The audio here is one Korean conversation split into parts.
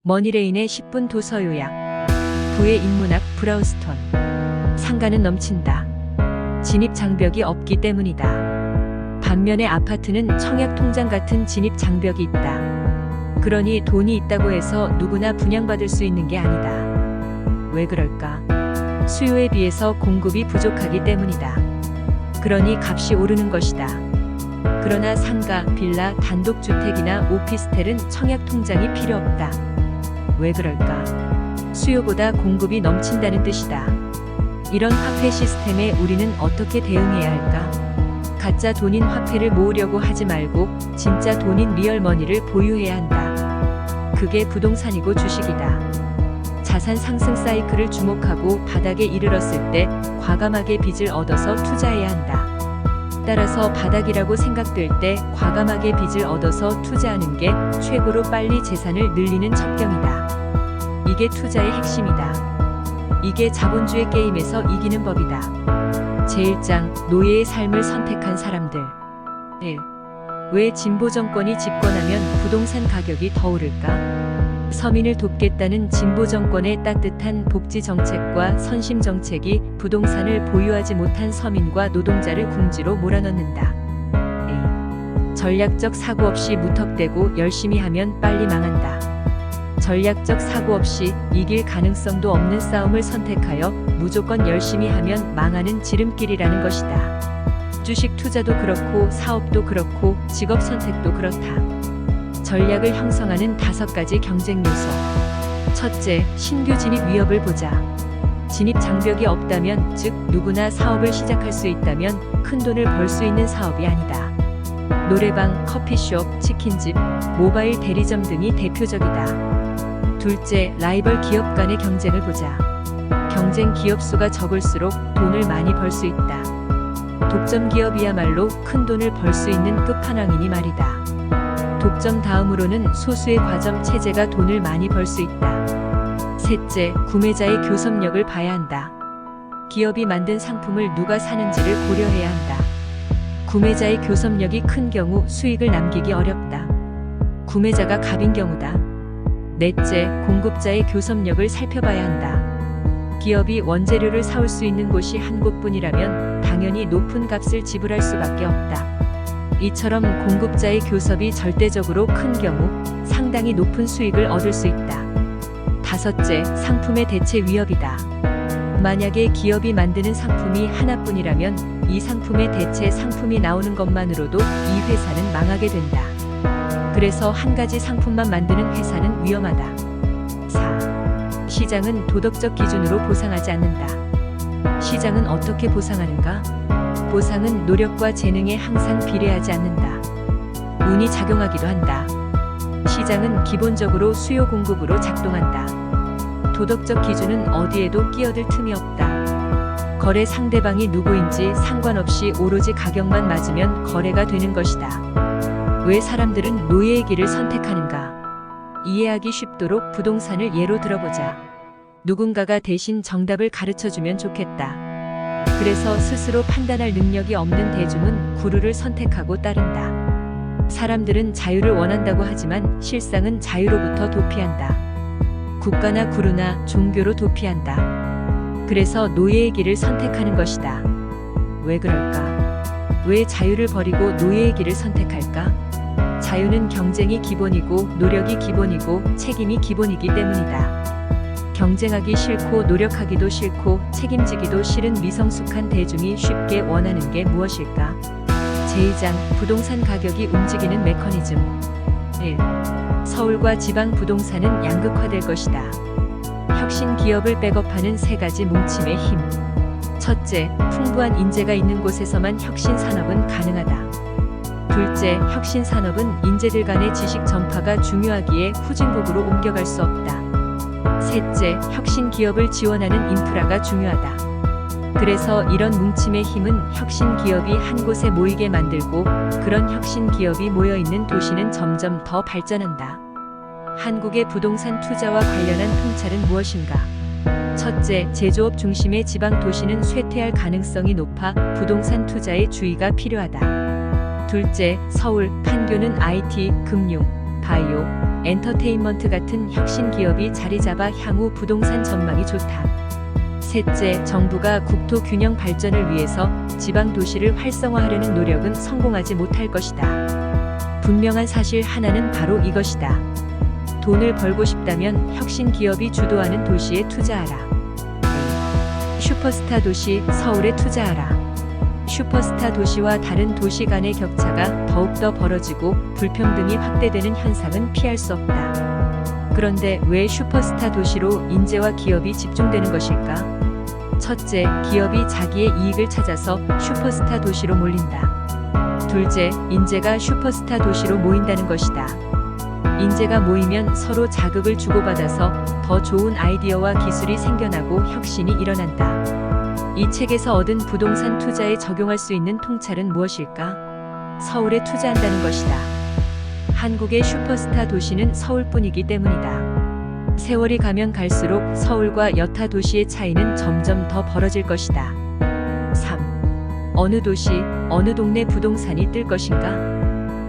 머니레인의 10분 도서 요약. 부의 인문학 브라운스톤. 상가는 넘친다. 진입 장벽이 없기 때문이다. 반면에 아파트는 청약 통장 같은 진입 장벽이 있다. 그러니 돈이 있다고 해서 누구나 분양받을 수 있는 게 아니다. 왜 그럴까? 수요에 비해서 공급이 부족하기 때문이다. 그러니 값이 오르는 것이다. 그러나 상가, 빌라, 단독주택이나 오피스텔은 청약 통장이 필요 없다. 왜 그럴까? 수요보다 공급이 넘친다는 뜻이다. 이런 화폐 시스템에 우리는 어떻게 대응해야 할까? 가짜 돈인 화폐를 모으려고 하지 말고 진짜 돈인 리얼머니를 보유해야 한다. 그게 부동산이고 주식이다. 자산 상승 사이클을 주목하고 바닥에 이르렀을 때 과감하게 빚을 얻어서 투자해야 한다. 따라서 바닥이라고 생각될 때 과감하게 빚을 얻어서 투자하는 게 최고로 빨리 재산을 늘리는 첩경이다. 이게 투자의 핵심이다. 이게 자본주의 게임에서 이기는 법이다. 제1장 노예의 삶을 선택한 사람들. 1. 왜 진보 정권이 집권하면 부동산 가격이 더 오를까? 서민을 돕겠다는 진보 정권의 따뜻한 복지 정책과 선심 정책이 부동산을 보유하지 못한 서민과 노동자를 궁지로 몰아넣는다. A. 전략적 사고 없이 무턱대고 열심히 하면 빨리 망한다. 전략적 사고 없이 이길 가능성도 없는 싸움을 선택하여 무조건 열심히 하면 망하는 지름길이라는 것이다. 주식 투자도 그렇고 사업도 그렇고 직업 선택도 그렇다. 전략을 형성하는 5가지 경쟁 요소. 첫째, 신규 진입 위협을 보자. 진입 장벽이 없다면, 즉 누구나 사업을 시작할 수 있다면 큰 돈을 벌 수 있는 사업이 아니다. 노래방, 커피숍, 치킨집, 모바일 대리점 등이 대표적이다. 둘째, 라이벌 기업 간의 경쟁을 보자. 경쟁 기업 수가 적을수록 돈을 많이 벌 수 있다. 독점 기업이야말로 큰 돈을 벌 수 있는 끝판왕이니 말이다. 독점 다음으로는 소수의 과점 체제가 돈을 많이 벌 수 있다. 셋째, 구매자의 교섭력을 봐야 한다. 기업이 만든 상품을 누가 사는지를 고려해야 한다. 구매자의 교섭력이 큰 경우 수익을 남기기 어렵다. 구매자가 갑인 경우다. 넷째, 공급자의 교섭력을 살펴봐야 한다. 기업이 원재료를 사올 수 있는 곳이 한 곳뿐이라면 당연히 높은 값을 지불할 수밖에 없다. 이처럼 공급자의 교섭이 절대적으로 큰 경우 상당히 높은 수익을 얻을 수 있다. 다섯째, 상품의 대체 위협이다. 만약에 기업이 만드는 상품이 하나뿐이라면 이 상품의 대체 상품이 나오는 것만으로도 이 회사는 망하게 된다. 그래서 한 가지 상품만 만드는 회사는 위험하다. 4. 시장은 도덕적 기준으로 보상하지 않는다. 시장은 어떻게 보상하는가? 보상은 노력과 재능에 항상 비례하지 않는다. 운이 작용하기도 한다. 시장은 기본적으로 수요 공급으로 작동한다. 도덕적 기준은 어디에도 끼어들 틈이 없다. 거래 상대방이 누구인지 상관없이 오로지 가격만 맞으면 거래가 되는 것이다. 왜 사람들은 노예의 길을 선택하는가? 이해하기 쉽도록 부동산을 예로 들어보자. 누군가가 대신 정답을 가르쳐주면 좋겠다. 그래서 스스로 판단할 능력이 없는 대중은 구루를 선택하고 따른다. 사람들은 자유를 원한다고 하지만 실상은 자유로부터 도피한다. 국가나 구루나 종교로 도피한다. 그래서 노예의 길을 선택하는 것이다. 왜 그럴까? 왜 자유를 버리고 노예의 길을 선택할까? 자유는 경쟁이 기본이고 노력이 기본이고 책임이 기본이기 때문이다. 경쟁하기 싫고 노력하기도 싫고 책임지기도 싫은 미성숙한 대중이 쉽게 원하는 게 무엇일까? 제2장 부동산 가격이 움직이는 메커니즘. 1. 서울과 지방 부동산은 양극화될 것이다. 혁신 기업을 백업하는 3가지 뭉침의 힘. 첫째, 풍부한 인재가 있는 곳에서만 혁신 산업은 가능하다. 둘째, 혁신 산업은 인재들 간의 지식 전파가 중요하기에 후진국으로 옮겨갈 수 없다. 셋째, 혁신 기업을 지원하는 인프라가 중요하다. 그래서 이런 뭉침의 힘은 혁신 기업이 한 곳에 모이게 만들고 그런 혁신 기업이 모여있는 도시는 점점 더 발전한다. 한국의 부동산 투자와 관련한 통찰은 무엇인가? 첫째, 제조업 중심의 지방 도시는 쇠퇴할 가능성이 높아 부동산 투자에 주의가 필요하다. 둘째, 서울, 판교는 IT, 금융, 바이오, 엔터테인먼트 같은 혁신 기업이 자리 잡아 향후 부동산 전망이 좋다. 셋째, 정부가 국토 균형 발전을 위해서 지방 도시를 활성화하려는 노력은 성공하지 못할 것이다. 분명한 사실 하나는 바로 이것이다. 돈을 벌고 싶다면 혁신 기업이 주도하는 도시에 투자하라. 슈퍼스타 도시, 서울에 투자하라. 슈퍼스타 도시와 다른 도시 간의 격차가 더욱더 벌어지고 불평등이 확대되는 현상은 피할 수 없다. 그런데 왜 슈퍼스타 도시로 인재와 기업이 집중되는 것일까? 첫째, 기업이 자기의 이익을 찾아서 슈퍼스타 도시로 몰린다. 둘째, 인재가 슈퍼스타 도시로 모인다는 것이다. 인재가 모이면 서로 자극을 주고받아서 더 좋은 아이디어와 기술이 생겨나고 혁신이 일어난다. 이 책에서 얻은 부동산 투자에 적용할 수 있는 통찰은 무엇일까? 서울에 투자한다는 것이다. 한국의 슈퍼스타 도시는 서울뿐이기 때문이다. 세월이 가면 갈수록 서울과 여타 도시의 차이는 점점 더 벌어질 것이다. 3. 어느 도시, 어느 동네 부동산이 뜰 것인가?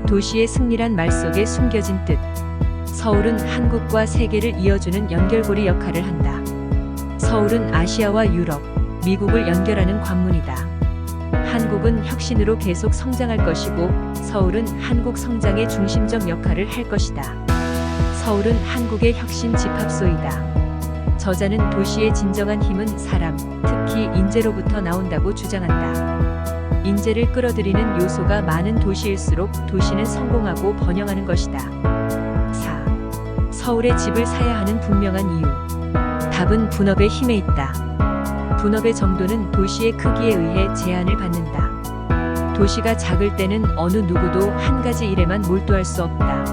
도시의 승리란 말 속에 숨겨진 뜻. 서울은 한국과 세계를 이어주는 연결고리 역할을 한다. 서울은 아시아와 유럽, 미국을 연결하는 관문이다. 한국은 혁신으로 계속 성장할 것이고 서울은 한국 성장의 중심적 역할을 할 것이다. 서울은 한국의 혁신 집합소이다. 저자는 도시의 진정한 힘은 사람, 특히 인재로부터 나온다고 주장한다. 인재를 끌어들이는 요소가 많은 도시일수록 도시는 성공하고 번영하는 것이다. 4. 서울에 집을 사야 하는 분명한 이유. 답은 분업의 힘에 있다. 분업의 정도는 도시의 크기에 의해 제한을 받는다. 도시가 작을 때는 어느 누구도 한 가지 일에만 몰두할 수 없다.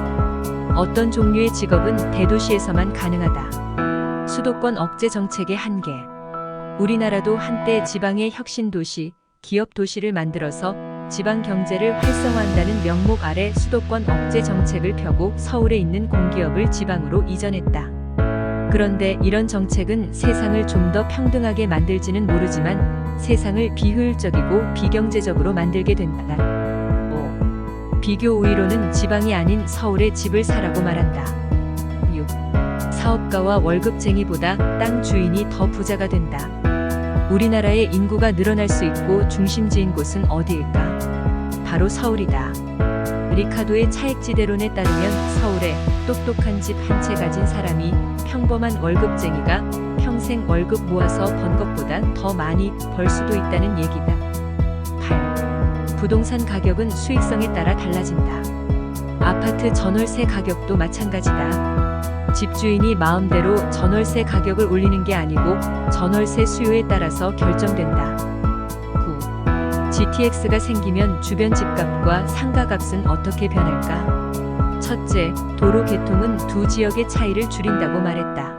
어떤 종류의 직업은 대도시에서만 가능하다. 수도권 억제 정책의 한계. 우리나라도 한때 지방의 혁신 도시, 기업 도시를 만들어서 지방 경제를 활성화한다는 명목 아래 수도권 억제 정책을 펴고 서울에 있는 공기업을 지방으로 이전했다. 그런데 이런 정책은 세상을 좀 더 평등하게 만들지는 모르지만 세상을 비효율적이고 비경제적으로 만들게 된다. 5. 비교 우위로는 지방이 아닌 서울에 집을 사라고 말한다. 6. 사업가와 월급쟁이보다 땅 주인이 더 부자가 된다. 우리나라의 인구가 늘어날 수 있고 중심지인 곳은 어디일까? 바로 서울이다. 리카도의 차액지대론에 따르면 서울에 똑똑한 집 한 채 가진 사람이 평범한 월급쟁이가 평생 월급 모아서 번 것보다 더 많이 벌 수도 있다는 얘기다. 8. 부동산 가격은 수익성에 따라 달라진다. 아파트 전월세 가격도 마찬가지다. 집주인이 마음대로 전월세 가격을 올리는 게 아니고 전월세 수요에 따라서 결정된다. 9. GTX가 생기면 주변 집값과 상가값은 어떻게 변할까? 첫째, 도로 개통은 두 지역의 차이를 줄인다고 말했다.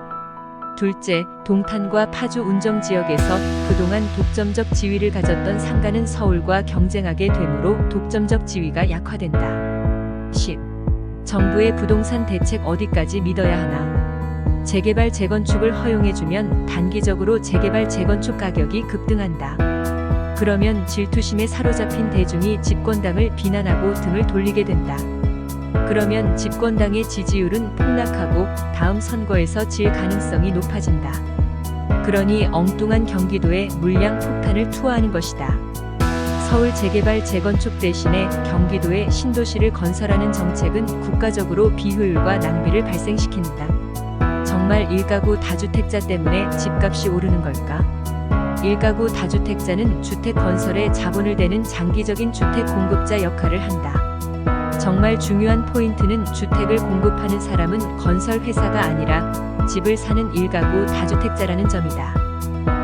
둘째, 동탄과 파주 운정 지역에서 그동안 독점적 지위를 가졌던 상가는 서울과 경쟁하게 되므로 독점적 지위가 약화된다. 10. 정부의 부동산 대책 어디까지 믿어야 하나? 재개발 재건축을 허용해주면 단기적으로 재개발 재건축 가격이 급등한다. 그러면 질투심에 사로잡힌 대중이 집권당을 비난하고 등을 돌리게 된다. 그러면 집권당의 지지율은 폭락하고 다음 선거에서 질 가능성이 높아진다. 그러니 엉뚱한 경기도에 물량 폭탄을 투하하는 것이다. 서울 재개발 재건축 대신에 경기도에 신도시를 건설하는 정책은 국가적으로 비효율과 낭비를 발생시킨다. 정말 일가구 다주택자 때문에 집값이 오르는 걸까? 일가구 다주택자는 주택 건설에 자본을 대는 장기적인 주택 공급자 역할을 한다. 정말 중요한 포인트는 주택을 공급하는 사람은 건설 회사가 아니라 집을 사는 일가구 다주택자라는 점이다.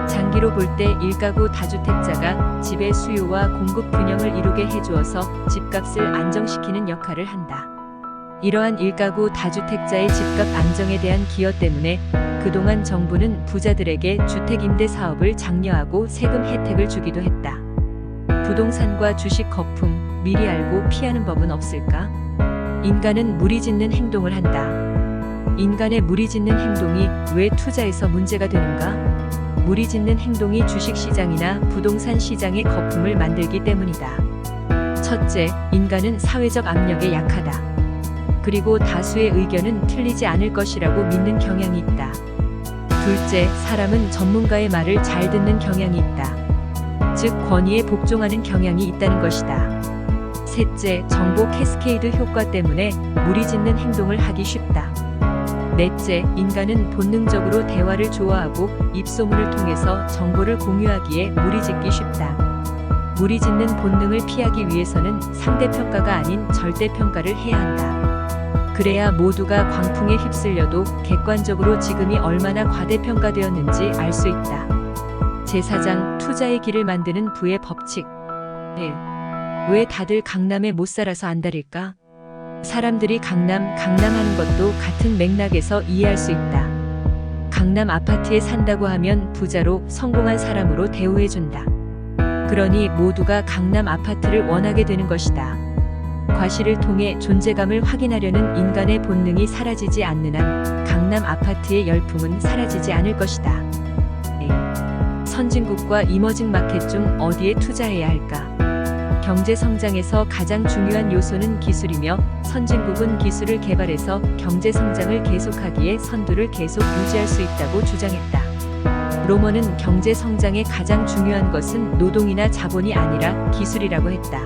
장기로 볼 때 일가구 다주택자가 집의 수요와 공급 균형을 이루게 해주어서 집값을 안정시키는 역할을 한다. 이러한 일가구 다주택자의 집값 안정에 대한 기여 때문에 그동안 정부는 부자들에게 주택 임대 사업을 장려하고 세금 혜택을 주기도 했다. 부동산과 주식 거품, 미리 알고 피하는 법은 없을까? 인간은 무리짓는 행동을 한다. 인간의 무리짓는 행동이 왜 투자에서 문제가 되는가? 무리짓는 행동이 주식시장이나 부동산 시장의 거품을 만들기 때문이다. 첫째, 인간은 사회적 압력에 약하다. 그리고 다수의 의견은 틀리지 않을 것이라고 믿는 경향이 있다. 둘째, 사람은 전문가의 말을 잘 듣는 경향이 있다. 즉, 권위에 복종하는 경향이 있다는 것이다. 셋째, 정보 캐스케이드 효과 때문에 무리짓는 행동을 하기 쉽다. 넷째, 인간은 본능적으로 대화를 좋아하고 입소문을 통해서 정보를 공유하기에 무리짓기 쉽다. 무리짓는 본능을 피하기 위해서는 상대평가가 아닌 절대평가를 해야 한다. 그래야 모두가 광풍에 휩쓸려도 객관적으로 지금이 얼마나 과대평가되었는지 알 수 있다. 제4장 투자의 길을 만드는 부의 법칙. 1. 왜 다들 강남에 못 살아서 안달일까? 사람들이 강남 하는 것도 같은 맥락에서 이해할 수 있다. 강남 아파트에 산다고 하면 부자로 성공한 사람으로 대우해준다. 그러니 모두가 강남 아파트를 원하게 되는 것이다. 과실을 통해 존재감을 확인하려는 인간의 본능이 사라지지 않는 한 강남 아파트의 열풍은 사라지지 않을 것이다. 선진국과 이머징 마켓 중 어디에 투자해야 할까? 경제 성장에서 가장 중요한 요소는 기술이며 선진국은 기술을 개발해서 경제 성장을 계속하기에 선두를 계속 유지할 수 있다고 주장했다. 로머는 경제 성장의 가장 중요한 것은 노동이나 자본이 아니라 기술이라고 했다.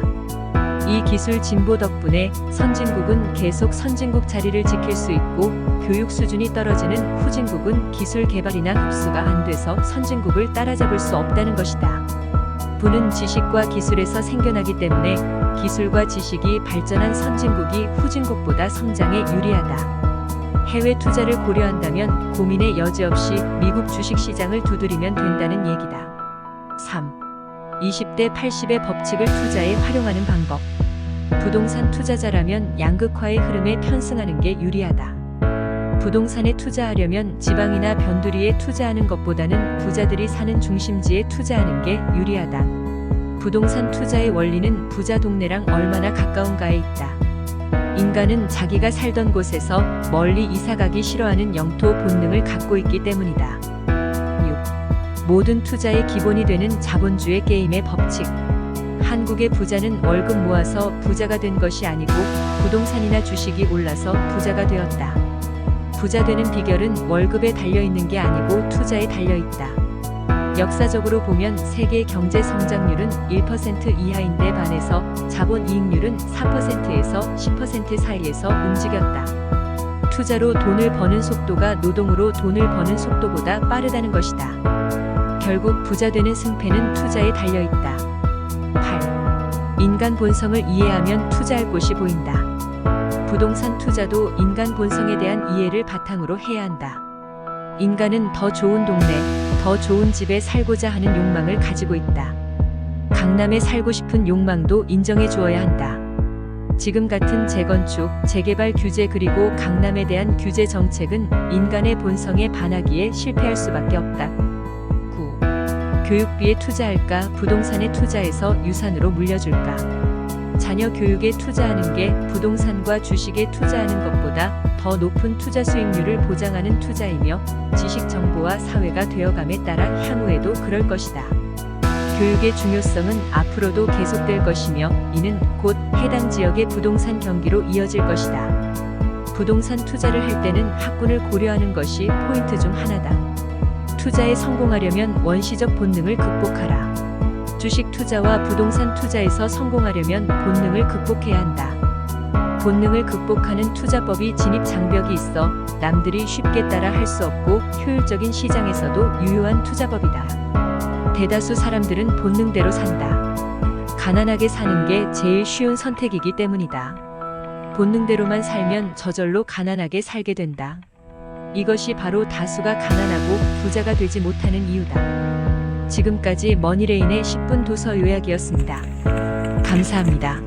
이 기술 진보 덕분에 선진국은 계속 선진국 자리를 지킬 수 있고 교육 수준이 떨어지는 후진국은 기술 개발이나 흡수가 안 돼서 선진국을 따라잡을 수 없다는 것이다. 부는 지식과 기술에서 생겨나기 때문에 기술과 지식이 발전한 선진국이 후진국보다 성장에 유리하다. 해외 투자를 고려한다면 고민의 여지 없이 미국 주식시장을 두드리면 된다는 얘기다. 3. 20대 80의 법칙을 투자에 활용하는 방법. 부동산 투자자라면 양극화의 흐름에 편승하는 게 유리하다. 부동산에 투자하려면 지방이나 변두리에 투자하는 것보다는 부자들이 사는 중심지에 투자하는 게 유리하다. 부동산 투자의 원리는 부자 동네랑 얼마나 가까운가에 있다. 인간은 자기가 살던 곳에서 멀리 이사가기 싫어하는 영토 본능을 갖고 있기 때문이다. 6. 모든 투자의 기본이 되는 자본주의 게임의 법칙. 한국의 부자는 월급 모아서 부자가 된 것이 아니고 부동산이나 주식이 올라서 부자가 되었다. 부자 되는 비결은 월급에 달려있는 게 아니고 투자에 달려있다. 역사적으로 보면 세계 경제 성장률은 1% 이하인데 반해서 자본 이익률은 4%에서 10% 사이에서 움직였다. 투자로 돈을 버는 속도가 노동으로 돈을 버는 속도보다 빠르다는 것이다. 결국 부자 되는 승패는 투자에 달려있다. 8. 인간 본성을 이해하면 투자할 곳이 보인다. 부동산 투자도 인간 본성에 대한 이해를 바탕으로 해야 한다. 인간은 더 좋은 동네, 더 좋은 집에 살고자 하는 욕망을 가지고 있다. 강남에 살고 싶은 욕망도 인정해 주어야 한다. 지금 같은 재건축, 재개발 규제 그리고 강남에 대한 규제 정책은 인간의 본성에 반하기에 실패할 수밖에 없다. 9. 교육비에 투자할까, 부동산에 투자해서 유산으로 물려줄까? 자녀 교육에 투자하는 게 부동산과 주식에 투자하는 것보다 더 높은 투자 수익률을 보장하는 투자이며 지식 정보화 사회가 되어감에 따라 향후에도 그럴 것이다. 교육의 중요성은 앞으로도 계속될 것이며 이는 곧 해당 지역의 부동산 경기로 이어질 것이다. 부동산 투자를 할 때는 학군을 고려하는 것이 포인트 중 하나다. 투자에 성공하려면 원시적 본능을 극복하라. 주식 투자와 부동산 투자에서 성공하려면 본능을 극복해야 한다. 본능을 극복하는 투자법이 진입 장벽이 있어 남들이 쉽게 따라 할 수 없고 효율적인 시장에서도 유효한 투자법이다. 대다수 사람들은 본능대로 산다. 가난하게 사는 게 제일 쉬운 선택이기 때문이다. 본능대로만 살면 저절로 가난하게 살게 된다. 이것이 바로 다수가 가난하고 부자가 되지 못하는 이유다. 지금까지 머니레인의 10분 도서 요약이었습니다. 감사합니다.